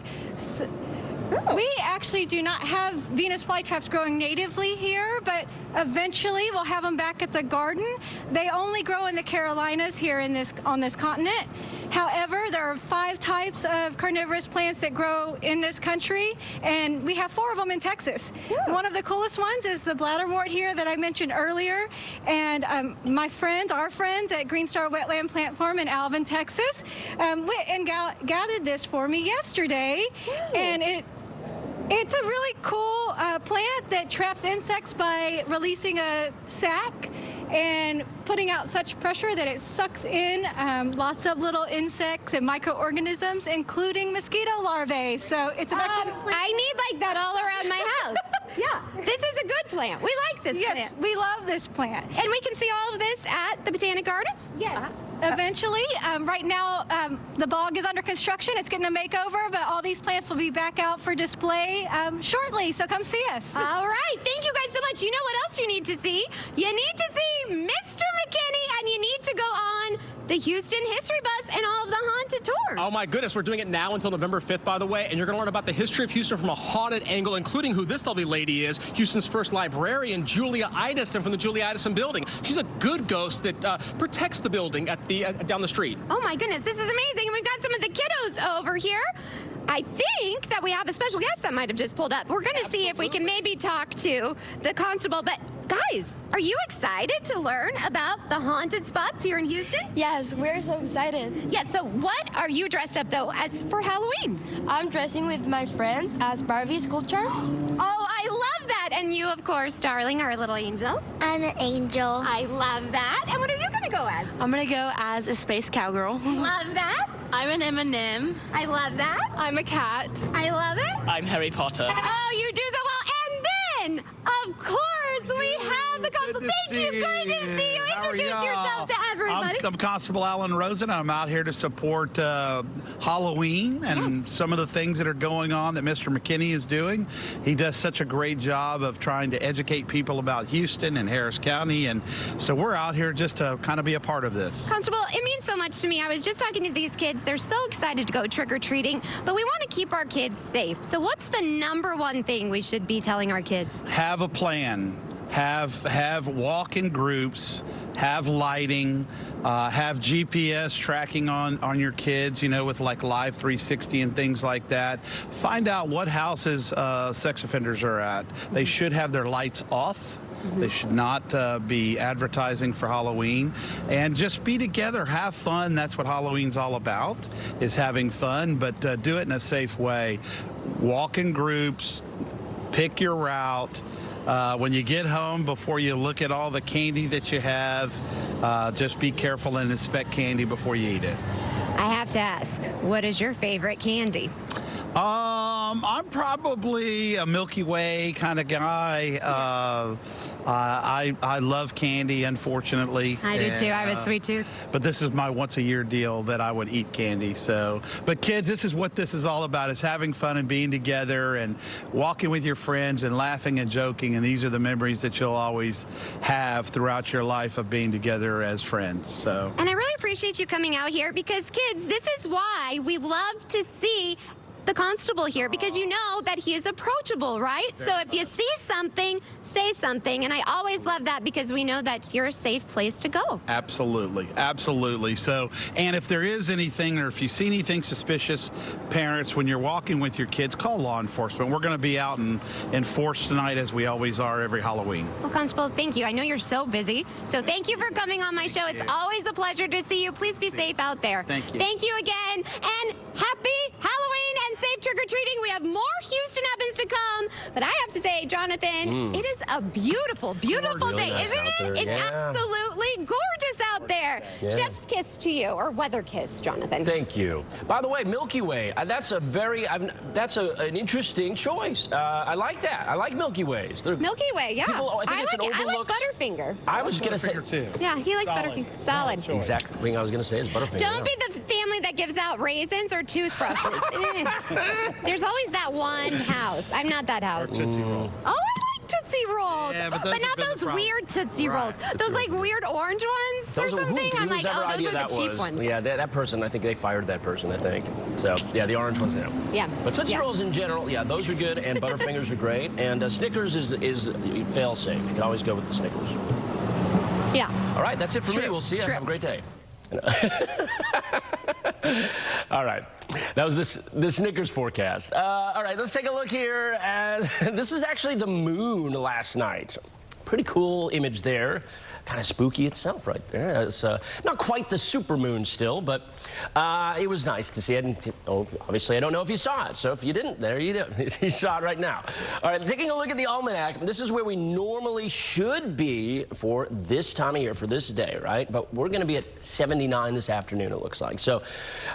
We actually do not have Venus flytraps growing natively here, but eventually we'll have them back at the garden. They only grow in the Carolinas here on this continent. However, there are 5 types of carnivorous plants that grow in this country, and we have 4 of them in Texas. One of the coolest ones is the bladderwort here that I mentioned earlier, and our friends at Green Star Wetland Plant Farm in Alvin, Texas, went and gathered this for me yesterday, and it's a really cool plant that traps insects by releasing a sac and putting out such pressure that it sucks in lots of little insects and microorganisms, including mosquito larvae. So it's an excellent plant. I need like that all around my house. Yeah, this is a good plant. We like this plant. Yes, we love this plant. And we can see all of this at the Botanic Garden? Yes. Eventually. Right now, the bog is under construction. It's getting a makeover, but all these plants will be back out for display shortly, so come see us. All right. Thank you guys so much. You know what else you need to see? You need to see Mr. McKinney, and you need to go on the Houston History Bus and all of the haunted tours. Oh my goodness, we're doing it now until November 5th, by the way, and you're going to learn about the history of Houston from a haunted angle, including who this lovely lady is, Houston's first librarian, Julia Idison from the Julia Idison Building. She's a good ghost that protects the building at the down the street. Oh my goodness, this is amazing. And we've got some of the kiddos over here. I think that we have a special guest that might have just pulled up. We're going to see if we can maybe talk to the constable. But guys, are you excited to learn about the haunted spots here in Houston? Yes, we're so excited. Yeah, so what are you dressed up though as for Halloween? I'm dressing with my friends as Barbie sculpture. Oh, I love that. And you, of course, darling, are a little angel. I'm an angel. I love that. And what are you going to go as? I'm going to go as a space cowgirl. Love that. I'm an M&M. I love that. I'm a cat. I love it. I'm Harry Potter. Oh, you do so well. And then, of course, we have the constable. Thank you. Good to see you. Introduce yourself to everybody. I'm Constable Alan Rosen. I'm out here to support Halloween and some of the things that are going on that Mr. McKinney is doing. He does such a great job of trying to educate people about Houston and Harris County, and so we're out here just to kind of be a part of this. Constable, it means so much to me. I was just talking to these kids. They're so excited to go trick-or-treating, but we want to keep our kids safe. So what's the #1 thing we should be telling our kids? Have a plan. Have walk in groups, have lighting, have GPS tracking on your kids, you know, with like Live 360 and things like that. Find out what houses sex offenders are at. They should have their lights off. They should not be advertising for Halloween, and just be together, have fun. That's what Halloween's all about, is having fun, but do it in a safe way. Walk in groups, pick your route. When you get home, before you look at all the candy that you have, just be careful and inspect candy before you eat it. I have to ask, what is your favorite candy? I'm probably a Milky Way kind of guy. I love candy, unfortunately. I do too. I have a sweet tooth. But this is my once-a-year deal that I would eat candy. So, but kids, this is what this is all about: is having fun and being together and walking with your friends and laughing and joking. And these are the memories that you'll always have throughout your life of being together as friends. So. And I really appreciate you coming out here, because kids, this is why we love to see the constable here, because you know that he is approachable, right? So if you see something, say something. And I always love that, because we know that you're a safe place to go. Absolutely. Absolutely. So, and if there is anything, or if you see anything suspicious, parents, when you're walking with your kids, call law enforcement. We're going to be out in force tonight, as we always are every Halloween. Well, Constable, thank you. I know you're so busy. So thank you for coming on my show. It's always a pleasure to see you. Please be safe out there. Thank you. Thank you again. And happy Halloween and safe trick-or-treating. We have more Houston Happens to come. But I have to say, Jonathan, it is a beautiful, beautiful Really day, nice isn't out it? there, It's yeah. absolutely gorgeous out there. Yeah. Chef's kiss to you, or weather kiss, Jonathan. Thank you. By the way, Milky Way, that's a very, that's an interesting choice. I like that. I like Milky Ways. Milky Way, yeah. People, I think it's an I like overlooked. Butterfinger. I was going to say. Yeah, he likes Butterfinger. Solid. Exact thing I was going to say is Butterfinger. Don't be the family that gives out raisins or toothbrushes. There's always that one house. I'm not that house. Tootsie Rolls. Oh, I like Tootsie Rolls. Yeah, but those not have been the those problem. weird Tootsie Rolls. Right. Those like weird orange ones or something. I'm like, whose oh, those idea are the that cheap was. ones. Yeah, that person, I think they fired that person, I think. So, yeah, the orange ones, yeah. Yeah. But Tootsie Yeah. Rolls in general, yeah, those are good, and Butterfingers are great. And Snickers is fail-safe. You can always go with the Snickers. Yeah. All right, that's it for me. True. We'll see you. True. Have a great day. All right. That was the Snickers forecast. All right, let's take a look here. This is actually the moon last night. Pretty cool image there. Kind of spooky itself right there. It's not quite the super moon still, but it was nice to see it. And, obviously, I don't know if you saw it. So if you didn't, there you do. You saw it right now. All right, taking a look at the almanac. This is where we normally should be for this time of year, for this day, right? But we're going to be at 79 this afternoon, it looks like. So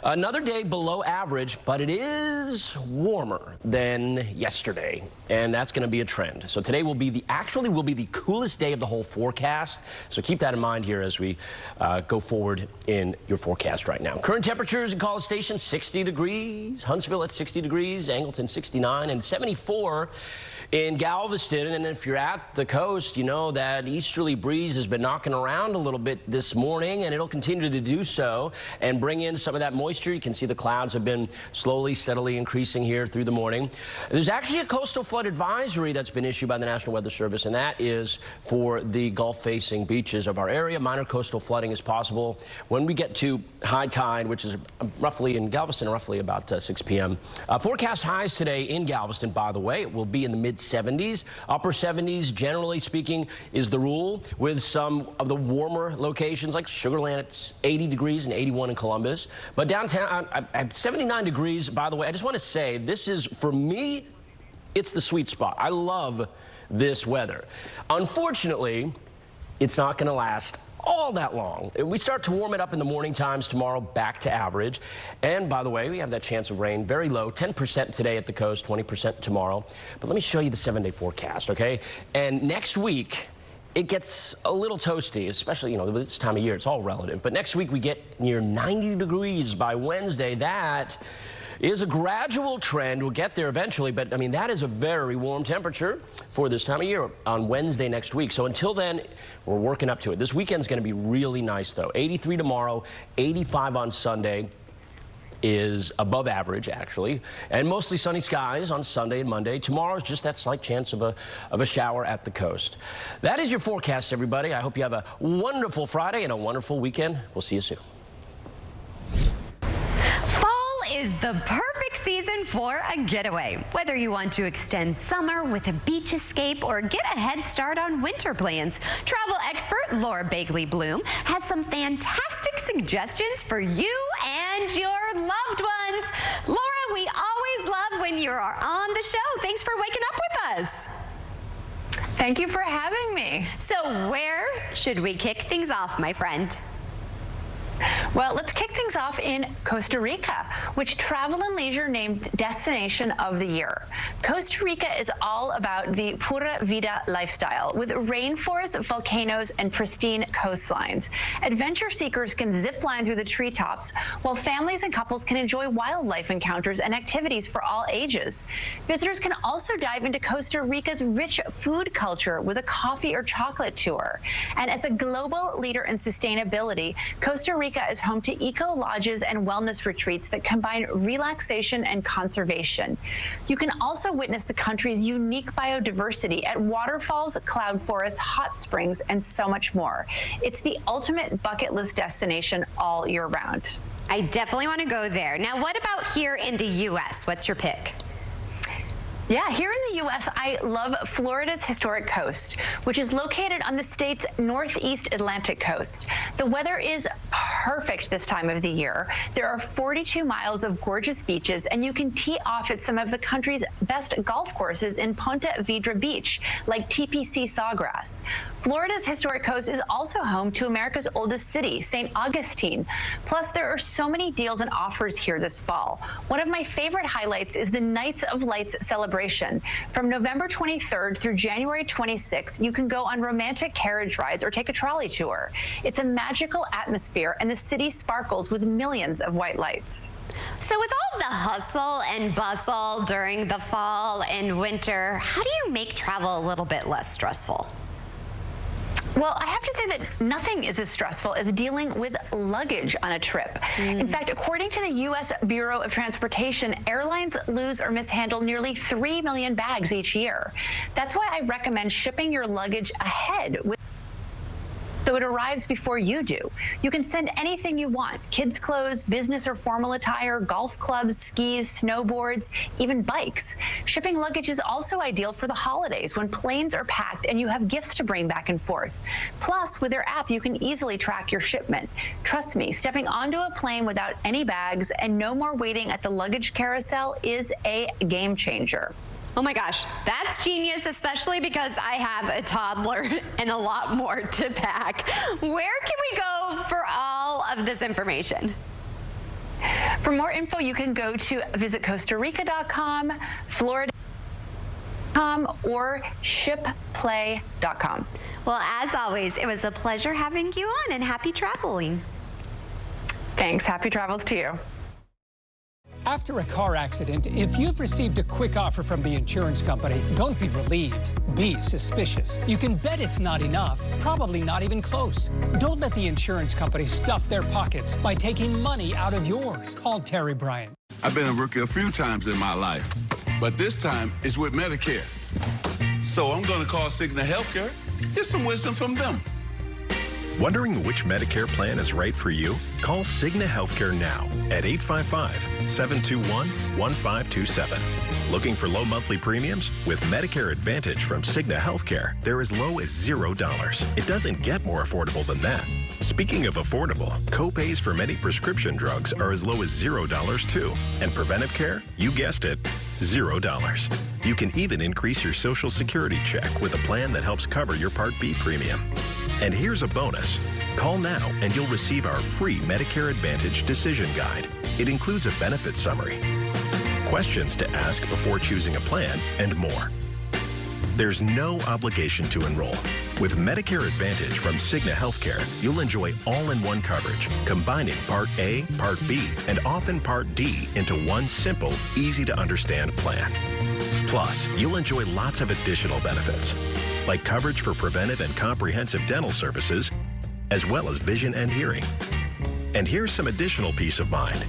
another day below average, but it is warmer than yesterday. And that's going to be a trend. So today will be the coolest day of the whole forecast. So keep that in mind here as we go forward in your forecast right now. Current temperatures in College Station, 60 degrees. Huntsville at 60 degrees. Angleton, 69. And 74 in Galveston. And if you're at the coast, you know that easterly breeze has been knocking around a little bit this morning, and it'll continue to do so and bring in some of that moisture. You can see the clouds have been slowly, steadily increasing here through the morning. There's actually a coastal flood advisory that's been issued by the National Weather Service, and that is for the Gulf-facing beaches of our area. Minor coastal flooding is possible when we get to high tide, which is roughly in Galveston, roughly about 6 p.m. Forecast highs today in Galveston, by the way, it will be in the mid-70s. Upper 70s, generally speaking, is the rule, with some of the warmer locations like Sugar Land at 80 degrees and 81 in Columbus. But downtown at 79 degrees, by the way, I just want to say this is, for me, it's the sweet spot. I love this weather. Unfortunately, it's not going to last all that long. We start to warm it up in the morning times tomorrow, back to average. And by the way, we have that chance of rain, very low, 10% today at the coast, 20% tomorrow. But let me show you the 7-day forecast, okay? And next week, it gets a little toasty, especially, you know, this time of year, it's all relative. But next week, we get near 90 degrees by Wednesday. That is a gradual trend. We'll get there eventually, but I mean, that is a very warm temperature for this time of year on Wednesday next week. So until then, we're working up to it. This weekend's going to be really nice, though. 83 tomorrow, 85 on Sunday is above average, actually, and mostly sunny skies on Sunday and Monday. Tomorrow is just that slight chance of a shower at the coast. That is your forecast, everybody. I hope you have a wonderful Friday and a wonderful weekend. We'll see you soon. Is the perfect season for a getaway. Whether you want to extend summer with a beach escape or get a head start on winter plans, travel expert Laura Bagley Bloom has some fantastic suggestions for you and your loved ones. Laura, we always love when you are on the show. Thanks for waking up with us. Thank you for having me. So where should we kick things off, my friend? Well, let's kick things off in Costa Rica, which Travel and Leisure named Destination of the Year. Costa Rica is all about the Pura Vida lifestyle, with rainforests, volcanoes, and pristine coastlines. Adventure seekers can zip line through the treetops, while families and couples can enjoy wildlife encounters and activities for all ages. Visitors can also dive into Costa Rica's rich food culture with a coffee or chocolate tour. And as a global leader in sustainability, Costa Rica is home to eco lodges and wellness retreats that combine relaxation and conservation. You can also witness the country's unique biodiversity at waterfalls, cloud forests, hot springs, and so much more. It's the ultimate bucket list destination all year round. I definitely want to go there. Now, what about here in the U.S.? What's your pick? Yeah, here in the U.S., I love Florida's historic coast, which is located on the state's northeast Atlantic coast. The weather is perfect this time of the year. There are 42 miles of gorgeous beaches, and you can tee off at some of the country's best golf courses in Ponte Vedra Beach, like TPC Sawgrass. Florida's historic coast is also home to America's oldest city, St. Augustine. Plus, there are so many deals and offers here this fall. One of my favorite highlights is the Nights of Lights celebration. From November 23rd through January 26th, you can go on romantic carriage rides or take a trolley tour. It's a magical atmosphere, and the city sparkles with millions of white lights. So with all of the hustle and bustle during the fall and winter, how do you make travel a little bit less stressful? Well, I have to say that nothing is as stressful as dealing with luggage on a trip. In fact, according to the U.S. Bureau of Transportation, airlines lose or mishandle nearly 3 million bags each year. That's why I recommend shipping your luggage ahead so it arrives before you do. You can send anything you want: kids' clothes, business or formal attire, golf clubs, skis, snowboards, even bikes. Shipping luggage is also ideal for the holidays when planes are packed and you have gifts to bring back and forth. Plus, with their app, you can easily track your shipment. Trust me, stepping onto a plane without any bags and no more waiting at the luggage carousel is a game changer. Oh my gosh, that's genius, especially because I have a toddler and a lot more to pack. Where can we go for all of this information? For more info, you can go to visit CostaRica.com, Florida.com, or ShipPlay.com. Well, as always, it was a pleasure having you on, and happy traveling. Thanks. Happy travels to you. After a car accident, if you've received a quick offer from the insurance company, don't be relieved. Be suspicious. You can bet it's not enough, probably not even close. Don't let the insurance company stuff their pockets by taking money out of yours. Call Terry Bryant. I've been a rookie a few times in my life, but this time it's with Medicare. So I'm going to call Cigna Healthcare, get some wisdom from them. Wondering which Medicare plan is right for you? Call Cigna Healthcare now at 855-721-1527. Looking for low monthly premiums? With Medicare Advantage from Cigna Healthcare, they're as low as $0. It doesn't get more affordable than that. Speaking of affordable, copays for many prescription drugs are as low as $0 too. And preventive care? You guessed it, $0. You can even increase your Social Security check with a plan that helps cover your Part B premium. And here's a bonus. Call now and you'll receive our free Medicare Advantage Decision Guide. It includes a benefit summary, questions to ask before choosing a plan, and more. There's no obligation to enroll. With Medicare Advantage from Cigna Healthcare, you'll enjoy all-in-one coverage, combining Part A, Part B, and often Part D into one simple, easy-to-understand plan. Plus, you'll enjoy lots of additional benefits, like coverage for preventive and comprehensive dental services, as well as vision and hearing. And here's some additional peace of mind.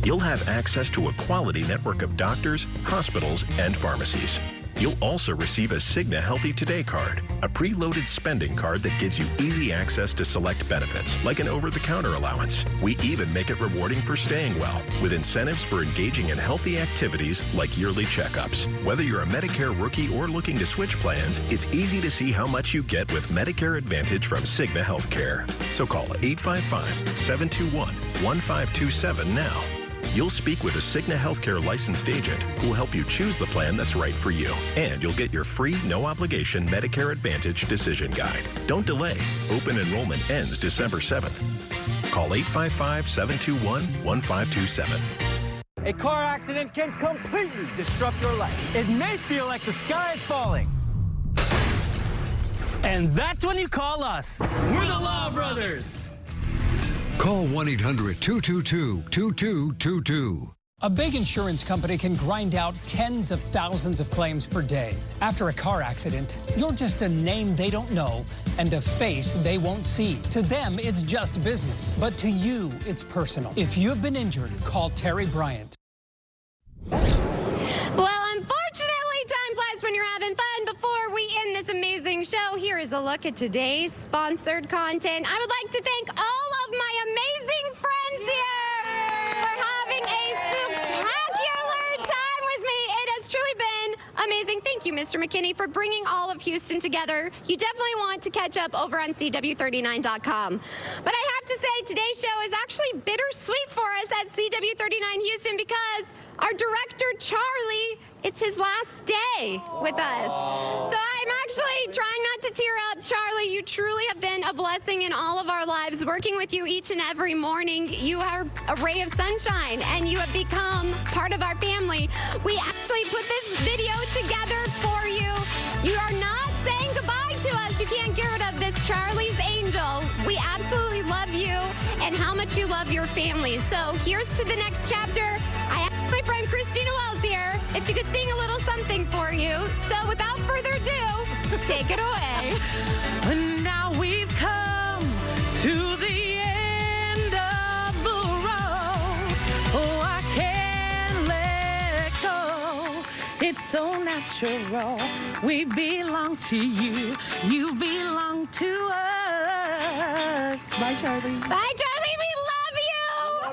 You'll have access to a quality network of doctors, hospitals, and pharmacies. You'll also receive a Cigna Healthy Today card, a preloaded spending card that gives you easy access to select benefits, like an over-the-counter allowance. We even make it rewarding for staying well, with incentives for engaging in healthy activities like yearly checkups. Whether you're a Medicare rookie or looking to switch plans, it's easy to see how much you get with Medicare Advantage from Cigna Healthcare. So call 855-721-1527 now. You'll speak with a Cigna Healthcare licensed agent who will help you choose the plan that's right for you. And you'll get your free, no-obligation Medicare Advantage Decision Guide. Don't delay. Open enrollment ends December 7th. Call 855-721-1527. A car accident can completely disrupt your life. It may feel like the sky is falling. And that's when you call us. We're the Law Brothers. Call 1-800-222-2222. A big insurance company can grind out tens of thousands of claims per day. After a car accident, you're just a name they don't know and a face they won't see. To them, it's just business. But to you, it's personal. If you've been injured, call Terry Bryant. Well, unfortunately, time flies when you're having fun. Before we end this amazing show, here is a look at today's sponsored content. I would like to thank all of my amazing friends here for having a spectacular time with me. It has truly been amazing. Thank you, Mr. McKinney, for bringing all of Houston together. You definitely want to catch up over on CW39.com. But I have to say, say today's show is actually bittersweet for us at CW39 Houston because our director, Charlie, it's his last day with us. So I'm actually trying not to tear up. Charlie, you truly have been a blessing in all of our lives. Working with you each and every morning, you are a ray of sunshine, and you have become part of our family. We actually put this video together for you. You are not saying goodbye to us. You can't get rid of this Charlie's Angel. We absolutely love you and how much you love your family. So here's to the next chapter. I have my friend Christina Wells here, if she could sing a little something for you. So without further ado, take it away. And now we've come to the end of the road. Oh, I can't let go. It's so natural. We belong to you. You belong to us. Bye, Charlie. Bye, Charlie. We love you.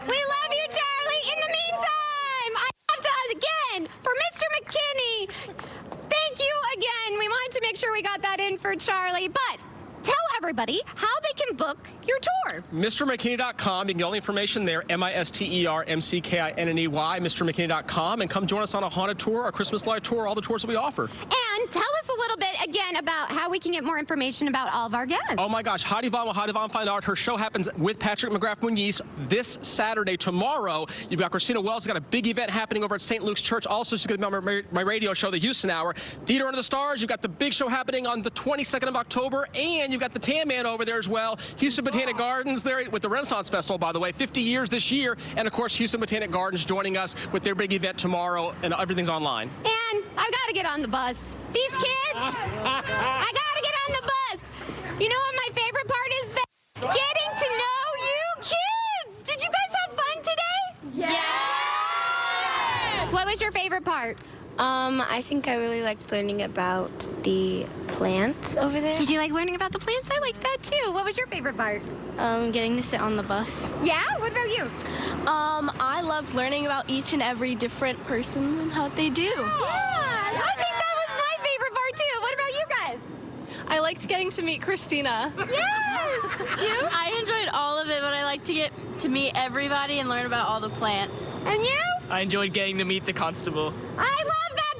We love you, Charlie. In the meantime, I have to, again, for Mr. McKinney, thank you again. We wanted to make sure we got that in for Charlie, but tell everybody how they can book your tour. MrMcKinney.com. You can get all the information there. MisterMcKinney, MrMcKinney.com, and come join us on a haunted tour, our Christmas light tour, all the tours that we offer. And tell us a little bit again about how we can get more information about all of our guests. Oh my gosh, Heidi Vaughn with Heidi Vaughn Fine Art. Her show happens with Patrick McGrath Muniz this Saturday. Tomorrow, you've got Christina Wells. Got a big event happening over at St. Luke's Church. Also, she's going to be on my radio show, The Houston Hour. Theater Under the Stars. You've got the big show happening on the 22nd of October, and you've got the Tan Man over there as well. Houston Botanic Gardens there with the Renaissance Festival, by the way, 50 years this year, and of course, Houston Botanic Gardens joining us with their big event tomorrow, and everything's online. And I've got to get on the bus. These kids, I got to get on the bus. You know what my favorite part is? Getting to know you kids. Did you guys have fun today? Yeah! What was your favorite part? I think I really liked learning about the plants over there. Did you like learning about the plants? I like that too. What was your favorite part? Getting to sit on the bus. Yeah? What about you? I loved learning about each and every different person and how they do. Yeah, I think that was my favorite part too. What about you guys? I liked getting to meet Christina. Yes! You? I enjoyed all of it, but I like to get to meet everybody and learn about all the plants. And you? I enjoyed getting to meet the constable. I love that.